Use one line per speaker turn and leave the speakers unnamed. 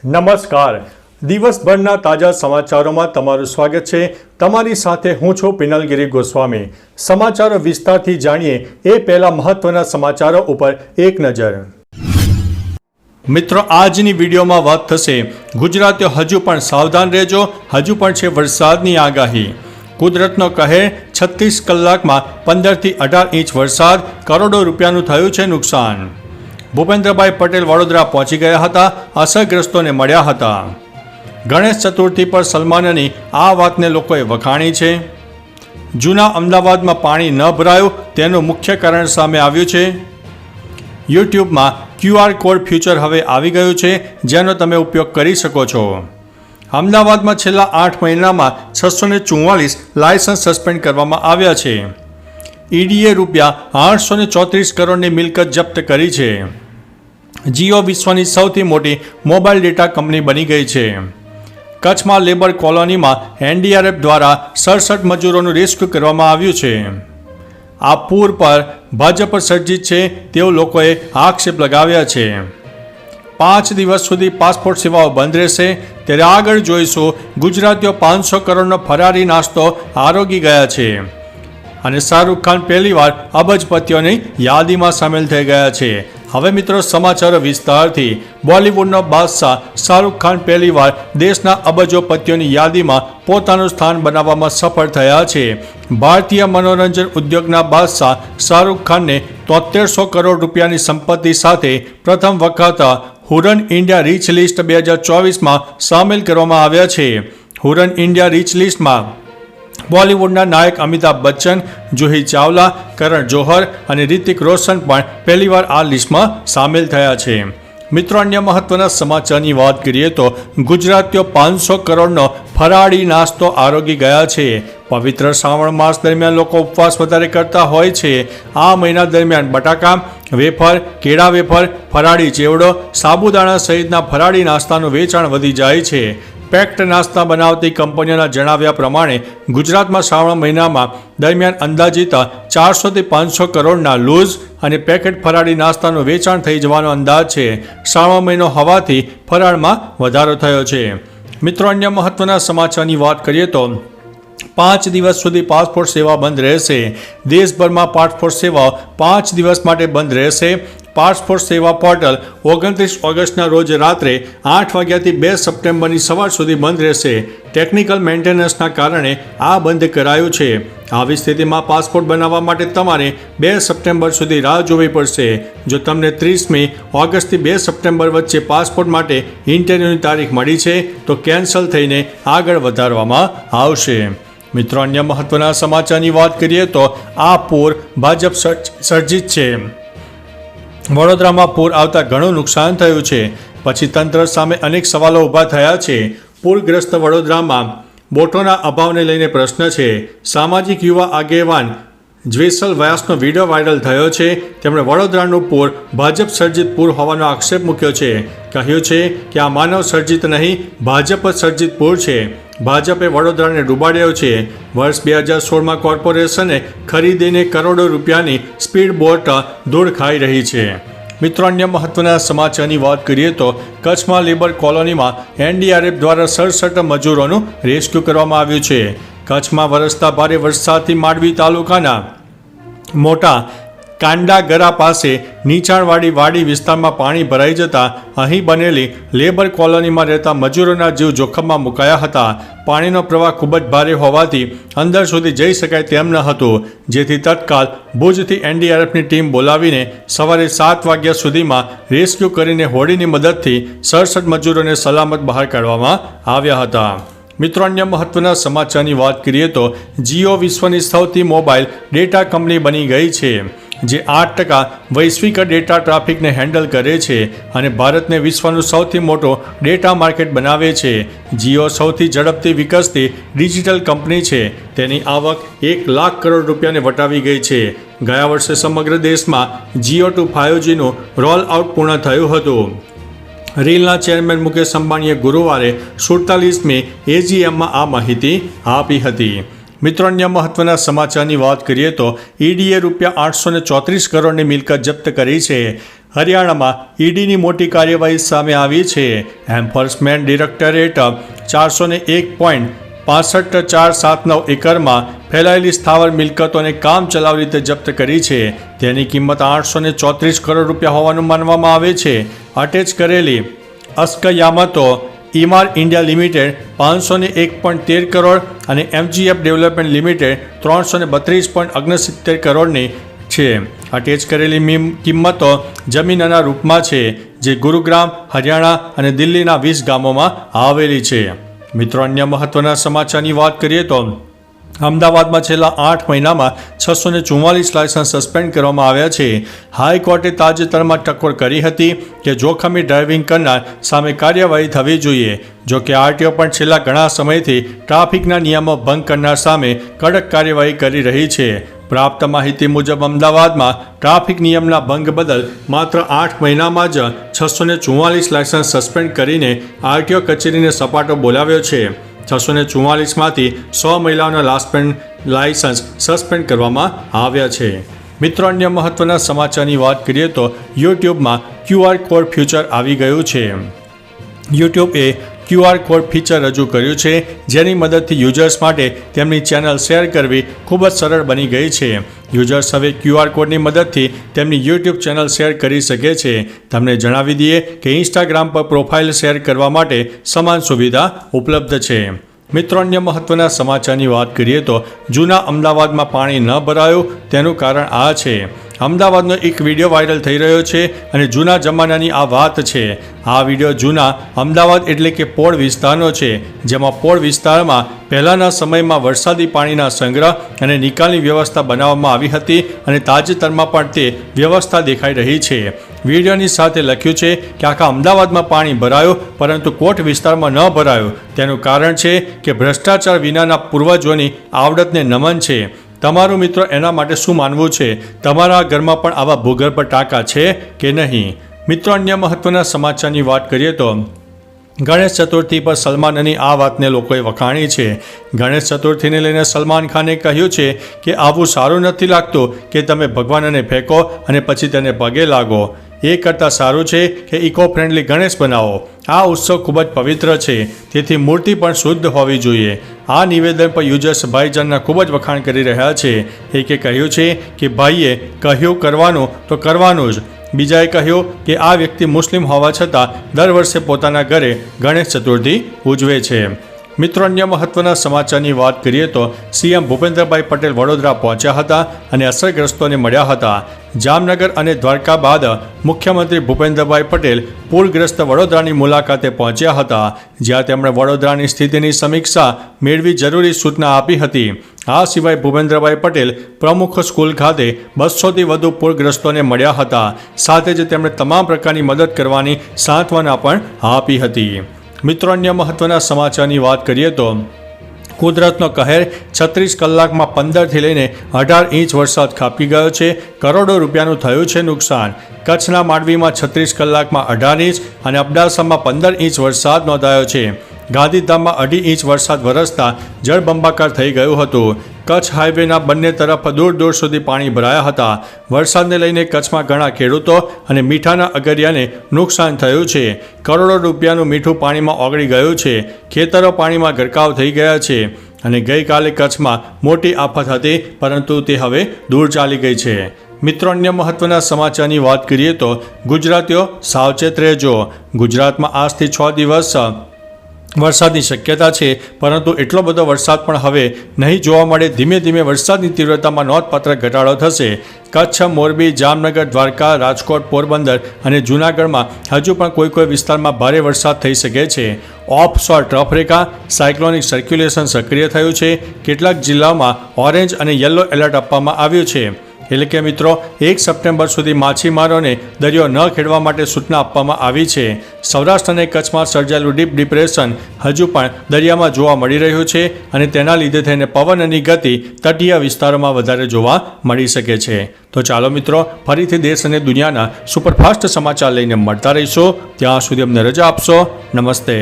નમસ્કાર. દિવસભરના તાજા સમાચારોમાં તમારું સ્વાગત છે. તમારી સાથે હું છું પિનલગીરી ગોસ્વામી. સમાચારો વિસ્તારથી જાણીએ એ પહેલા મહત્વના સમાચારો ઉપર એક નજર. મિત્રો, આજની વિડીયોમાં વાત થશે ગુજરાતીઓ હજુ પણ સાવધાન રહેજો, હજુ પણ છે વરસાદની આગાહી. કુદરતનો કહેર, 36 કલાકમાં 15થી 18 ઇંચ વરસાદ, કરોડો રૂપિયાનું થયું છે નુકસાન. ભૂપેન્દ્રભાઈ પટેલ વડોદરા પહોંચી ગયા હતા, અસરગ્રસ્તોને મળ્યા હતા. ગણેશ ચતુર્થી પર સલમાનની આ વાતને લોકોએ વખાણી છે. જૂના અમદાવાદમાં પાણી ન ભરાયું તેનું મુખ્ય કારણ સામે આવ્યું છે. યુટ્યુબમાં QR કોડ ફ્યુચર હવે આવી ગયું છે, જેનો તમે ઉપયોગ કરી શકો છો. અમદાવાદમાં છેલ્લા 8 મહિનામાં 644 લાયસન્સ સસ્પેન્ડ કરવામાં આવ્યા છે. ઈડીએ રૂપિયા 834 કરોડની મિલકત જપ્ત કરી છે. જીઓ વિશ્વની સૌથી મોટી મોબાઈલ ડેટા કંપની બની ગઈ છે. કચ્છમાં લેબર કોલોનીમાં NDRF દ્વારા 67 મજૂરોનું રેસ્ક્યુ કરવામાં આવ્યું છે. આ પૂર પર ભાજપ સર્જિત છે તેવું લોકોએ આક્ષેપ લગાવ્યા છે. 5 દિવસ સુધી પાસપોર્ટ સેવાઓ બંધ રહેશે, ત્યારે આગળ જોઈશું ગુજરાતીઓ 500 કરોડનો ફરારી નાસ્તો આરોગી ગયા છે. અને શાહરૂખ ખાન પહેલીવાર અબજપતિઓની યાદીમાં સામેલ થઈ ગયા છે. હવે મિત્રો, સમાચારો વિસ્તારથી. બોલિવૂડનો બાદશાહ શાહરૂખ ખાન પહેલીવાર દેશના અબજોપતિઓની યાદીમાં પોતાનું સ્થાન બનાવવામાં સફળ થયા છે. ભારતીય મનોરંજન ઉદ્યોગના બાદશાહ શાહરૂખ ખાનને 7300 કરોડ રૂપિયાની સંપત્તિ સાથે પ્રથમ વખત હુરન ઇન્ડિયા રીચ લિસ્ટ 2024માં સામેલ કરવામાં આવ્યા છે. હુરન ઇન્ડિયા રીચ લિસ્ટમાં બોલિવૂડના નાયક અમિતાભ બચ્ચન, જુહી ચાવલા, કરણ જોહર અને રિતિક રોશન પણ પહેલીવાર આ લિસ્ટમાં સામેલ થયા છે. મિત્રો, અન્ય મહત્વના સમાચારની વાત કરીએ તો ગુજરાતીઓ 500 કરોડનો ફરાળી નાસ્તો આરોગી ગયા છે. પવિત્ર શ્રાવણ માસ દરમિયાન લોકો ઉપવાસ વધારે કરતા હોય છે. આ મહિના દરમિયાન બટાકા વેફર, કેળા વેફર, ફરાળી ચેવડો, સાબુદાણા સહિતના ફરાળી નાસ્તાનું વેચાણ વધી જાય છે. પેક્ડ નાસ્તા બનાવતી કંપનીઓના જણાવ્યા પ્રમાણે ગુજરાતમાં શ્રાવણ મહિનામાં દરમિયાન અંદાજિત 400થી 500 કરોડના લૂઝ અને પેકેટ ફરાળી નાસ્તાનું વેચાણ થઈ જવાનો અંદાજ છે. શ્રાવણ મહિનો હોવાથી ફરાળમાં વધારો થયો છે. મિત્રો, અન્ય મહત્વના સમાચારની વાત કરીએ તો 5 દિવસ સુધી પાસપોર્ટ સેવા બંધ રહેશે. દેશભરમાં પાસપોર્ટ સેવાઓ 5 દિવસ માટે બંધ રહેશે. પાસપોર્ટ સેવા પોર્ટલ 29 ઓગસ્ટના રોજ રાત્રે 8 વાગ્યાથી 2 સપ્ટેમ્બરની સવાર સુધી બંધ રહેશે. ટેકનિકલ મેન્ટેનન્સના કારણે આ બંધ કરાયું છે. આવી સ્થિતિમાં પાસપોર્ટ બનાવવા માટે તમારે 2 સપ્ટેમ્બર સુધી રાહ જોવી પડશે. જો તમને 30મી ઓગસ્ટથી 2 સપ્ટેમ્બર વચ્ચે પાસપોર્ટ માટે ઇન્ટરવ્યૂની તારીખ મળી છે તો કેન્સલ થઈને આગળ વધારવામાં આવશે. મિત્રો, અન્ય મહત્વના સમાચારની વાત કરીએ તો આ પૂર ભાજપ સર્જિત છે. વડોદરામાં પૂર આવતા ઘણું નુકસાન થયું છે. પછી તંત્ર સામે અનેક સવાલો ઊભા થયા છે. પૂરગ્રસ્ત વડોદરામાં બોટોના અભાવને લઈને પ્રશ્ન છે. સામાજિક યુવા આગેવાન જ્વેસલ વ્યાસનો વિડીયો વાયરલ થયો છે. તેમણે વડોદરાનું પૂર ભાજપ સર્જિત પૂર હોવાનો આક્ષેપ મૂક્યો છે. કહ્યું છે કે આ માનવ સર્જિત નહીં, ભાજપ સર્જિત પૂર છે. ભાજપે વડોદરાને ડૂબાડ્યો છે. વર્ષ 2016માં કોર્પોરેશને ખરીદીને કરોડો રૂપિયાની સ્પીડ બોટ ધૂળ ખાઈ રહી છે. મિત્રો, અન્ય મહત્વના સમાચારની વાત કરીએ તો કચ્છમાં લેબર કોલોનીમાં NDRF દ્વારા 67 મજૂરોનું રેસ્ક્યુ કરવામાં આવ્યું છે. કચ્છમાં વરસતા ભારે વરસાદથી માંડવી તાલુકાના મોટા કાંડાગરા પાસે નીચાણવાળી વાડી વિસ્તારમાં પાણી ભરાઈ જતા અહીં બનેલી લેબર કોલોનીમાં રહેતા મજૂરોના જીવ જોખમમાં મુકાયા હતા. પાણીનો પ્રવાહ ખૂબ જ ભારે હોવાથી અંદર સુધી જઈ શકાય તેમ ન હતું, જેથી તત્કાલ ભુજથી NDRFની ટીમ બોલાવીને સવારે 7 વાગ્યા સુધીમાં રેસ્ક્યુ કરીને હોડીની મદદથી 67 મજૂરોને સલામત બહાર કાઢવામાં આવ્યા હતા. મિત્રો, અન્ય મહત્વના સમાચારની વાત કરીએ તો જીઓ વિશ્વની સૌથી મોબાઈલ ડેટા કંપની બની ગઈ છે, જે 8% વૈશ્વિક ડેટા ટ્રાફિકને હેન્ડલ કરે છે અને ભારતને વિશ્વનું સૌથી મોટો ડેટા માર્કેટ બનાવે છે. જીઓ સૌથી ઝડપથી વિકસતી ડિજિટલ કંપની છે. તેની આવક 1 લાખ કરોડ રૂપિયાને વટાવી ગઈ છે. ગયા વર્ષે સમગ્ર દેશમાં Jio2 5Gનું રોલ આઉટ પૂર્ણ થયું હતું. રીલના ચેરમેન મુકેશ અંબાણીએ ગુરુવારે 47મી AGMમાં આ માહિતી આપી હતી. મિત્રો, અન્ય મહત્વના સમાચારની વાત કરીએ તો ઈડીએ રૂપિયા 834 કરોડની મિલકત જપ્ત કરી છે. હરિયાણામાં ઈડીની મોટી કાર્યવાહી સામે આવી છે. એન્ફોર્સમેન્ટ ડિરેક્ટરેટ 401.65479 એકરમાં ફેલાયેલી સ્થાવર મિલકતોને કામચલાઉ રીતે જપ્ત કરી છે. તેની કિંમત 834 કરોડ રૂપિયા હોવાનું માનવામાં આવે છે. અટેચ કરેલી અસ્કયામતો ઇમાર ઇન્ડિયા લિમિટેડ 501.13 કરોડ અને MGF ડેવલપમેન્ટ લિમિટેડ 332.69 કરોડની છે. અટેચ કરેલી કિંમતો જમીનના રૂપમાં છે, જે ગુરુગ્રામ, હરિયાણા અને દિલ્હીના 20 ગામોમાં આવેલી છે. મિત્રો, અન્ય મહત્વના સમાચારની વાત કરીએ તો અમદાવાદમાં છેલ્લા 8 મહિનામાં 644 લાયસન્સ સસ્પેન્ડ કરવામાં આવ્યા છે. હાઈકોર્ટે તાજેતરમાં ટકોર કરી હતી કે જોખમી ડ્રાઇવિંગ કરનાર સામે કાર્યવાહી થવી જોઈએ. જો કે આરટીઓ પણ છેલ્લા ઘણા સમયથી ટ્રાફિકના નિયમો ભંગ કરનાર સામે કડક કાર્યવાહી કરી રહી છે. પ્રાપ્ત માહિતી મુજબ અમદાવાદમાં ટ્રાફિક નિયમના ભંગ બદલ માત્ર 8 મહિનામાં જ 644 લાયસન્સ સસ્પેન્ડ કરીને આરટીઓ કચેરીને સપાટો બોલાવ્યો છે. 644માંથી 100 મહિલાઓના લાયસન્સ સસ્પેન્ડ કરવામાં આવ્યા છે. મિત્રો, અન્ય મહત્વના સમાચારની વાત કરીએ તો યુટ્યુબમાં QR કોડ ફીચર આવી ગયું છે. યુટ્યુબે QR કોડ ફીચર રજૂ કર્યું છે, જેની મદદથી યુઝર્સ માટે તેમની ચેનલ શેર કરવી ખૂબ જ સરળ બની ગઈ છે. યુઝર્સ હવે QR કોડની મદદથી તેમની યુટ્યુબ ચેનલ શેર કરી શકે છે. તમને જણાવી દઈએ કે ઇન્સ્ટાગ્રામ પર પ્રોફાઇલ શેર કરવા માટે સમાન સુવિધા ઉપલબ્ધ છે. મિત્રો, અન્ય મહત્વના સમાચારની વાત કરીએ તો જૂના અમદાવાદમાં પાણી ન ભરાયું તેનું કારણ આ છે. અમદાવાદનો એક વિડીયો વાયરલ થઈ રહ્યો છે અને જૂના જમાનાની આ વાત છે. આ વિડીયો જૂના અમદાવાદ એટલે કે પોળ વિસ્તારનો છે, જેમાં પોળ વિસ્તારમાં પહેલાંના સમયમાં વરસાદી પાણીના સંગ્રહ અને નિકાલની વ્યવસ્થા બનાવવામાં આવી હતી અને તાજેતરમાં પણ તે વ્યવસ્થા દેખાઈ રહી છે. વિડીયોની સાથે લખ્યું છે કે આખા અમદાવાદમાં પાણી ભરાયું પરંતુ કોટ વિસ્તારમાં ન ભરાયું. તેનું કારણ છે કે ભ્રષ્ટાચાર વિનાના પૂર્વજોની આવડતને નમન છે. તમારું મિત્રો એના માટે શું માનવું છે? તમારા ઘરમાં પણ આવા ભૂગર્ભ ટાંકા છે કે નહીં? મિત્રો, અન્ય મહત્વના સમાચારની વાત કરીએ તો ગણેશ ચતુર્થી પર સલમાનની આ વાતને લોકોએ વખાણી છે. ગણેશ ચતુર્થીને લઈને સલમાન ખાને કહ્યું છે કે આવું સારું નથી લાગતું કે તમે ભગવાનને ફેંકો અને પછી તેને પગે લાગો. એ કરતાં સારું છે કે ઇકો ફ્રેન્ડલી ગણેશ બનાવો. આ ઉત્સવ ખૂબ જ પવિત્ર છે, તેથી મૂર્તિ પણ શુદ્ધ હોવી જોઈએ. આ નિવેદન પર યુઝર્સ ભાઈજાનના ખૂબ જ વખાણ કરી રહ્યા છે. એકે કહ્યું છે કે ભાઈએ કહ્યું કરવાનું તો કરવાનું જ. બીજાએ કહ્યું કે આ વ્યક્તિ મુસ્લિમ હોવા છતાં દર વર્ષે પોતાના ઘરે ગણેશ ચતુર્થી ઉજવે છે. મિત્રો, અન્ય મહત્વના સમાચારની વાત કરીએ તો સીએમ ભૂપેન્દ્રભાઈ પટેલ વડોદરા પહોંચ્યા હતા અને અસરગ્રસ્તોને મળ્યા હતા. જામનગર અને દ્વારકા બાદ મુખ્યમંત્રી ભૂપેન્દ્રભાઈ પટેલ પૂરગ્રસ્ત વડોદરાની મુલાકાતે પહોંચ્યા હતા, જ્યાં તેમણે વડોદરાની સ્થિતિની સમીક્ષા મેળવી જરૂરી સૂચના આપી હતી. આ સિવાય ભૂપેન્દ્રભાઈ પટેલ પ્રમુખ સ્કૂલ ખાતે 200થી વધુ પૂરગ્રસ્તોને મળ્યા હતા. સાથે જ તેમણે તમામ પ્રકારની મદદ કરવાની સાંત્વના પણ આપી હતી. મિત્રો, અન્ય મહત્વના સમાચારની વાત કરીએ તો કુદરતનો કહેર 36 કલાકમાં 15થી લઈને 18 ઇંચ વરસાદ ખાબકી ગયો છે. કરોડો રૂપિયાનું થયું છે નુકસાન. કચ્છના માંડવીમાં 36 કલાકમાં 18 ઇંચ અને અબડાસામાં 15 ઇંચ વરસાદ નોંધાયો છે. ગાંધીધામમાં 2.5 ઇંચ વરસાદ વરસતા જળબંબાકાર થઈ ગયું હતું. કચ્છ હાઈવેના બંને તરફ દૂર દૂર સુધી પાણી ભરાયા હતા. વરસાદને લઈને કચ્છમાં ઘણા ખેડૂતો અને મીઠાના અગરિયાને નુકસાન થયું છે. કરોડો રૂપિયાનું મીઠું પાણીમાં ઓગળી ગયું છે. ખેતરો પાણીમાં ગરકાવ થઈ ગયા છે અને ગઈકાલે કચ્છમાં મોટી આફત હતી, પરંતુ તે હવે દૂર ચાલી ગઈ છે. મિત્રો, અન્ય મહત્વના સમાચારની વાત કરીએ તો ગુજરાતીઓ સાવચેત રહેજો. ગુજરાતમાં આજથી 6 દિવસ વરસાદની શક્યતા છે, પરંતુ એટલો બધો વરસાદ પણ હવે નહીં જોવા મળે. ધીમે ધીમે વરસાદની તીવ્રતામાં નોંધપાત્ર ઘટાડો થશે. કચ્છ, મોરબી, જામનગર, દ્વારકા, રાજકોટ, પોરબંદર અને જૂનાગઢમાં હજુ પણ કોઈ વિસ્તારમાં ભારે વરસાદ થઈ શકે છે. ઓફશોર ટ્રફ રેખા સાયક્લોનિક સર્ક્યુલેશન સક્રિય થયું છે. કેટલાક જિલ્લાઓમાં ઓરેન્જ અને યલો એલર્ટ આપવામાં આવ્યું છે. એટલે કે મિત્રો 1 સપ્ટેમ્બર સુધી માછીમારોને દરિયો ન ખેડવા માટે સૂચના આપવામાં આવી છે. સૌરાષ્ટ્ર અને કચ્છમાં સર્જાયેલું ડીપ ડિપ્રેશન હજુ પણ દરિયામાં જોવા મળી રહ્યું છે અને તેના લીધે થઈને પવનની ગતિ તટીય વિસ્તારોમાં વધારે જોવા મળી શકે છે. તો ચાલો મિત્રો, ફરીથી દેશ અને દુનિયાના સુપરફાસ્ટ સમાચાર લઈને મળતા રહીશું. ત્યાં સુધી અમને રજા આપશો. નમસ્તે.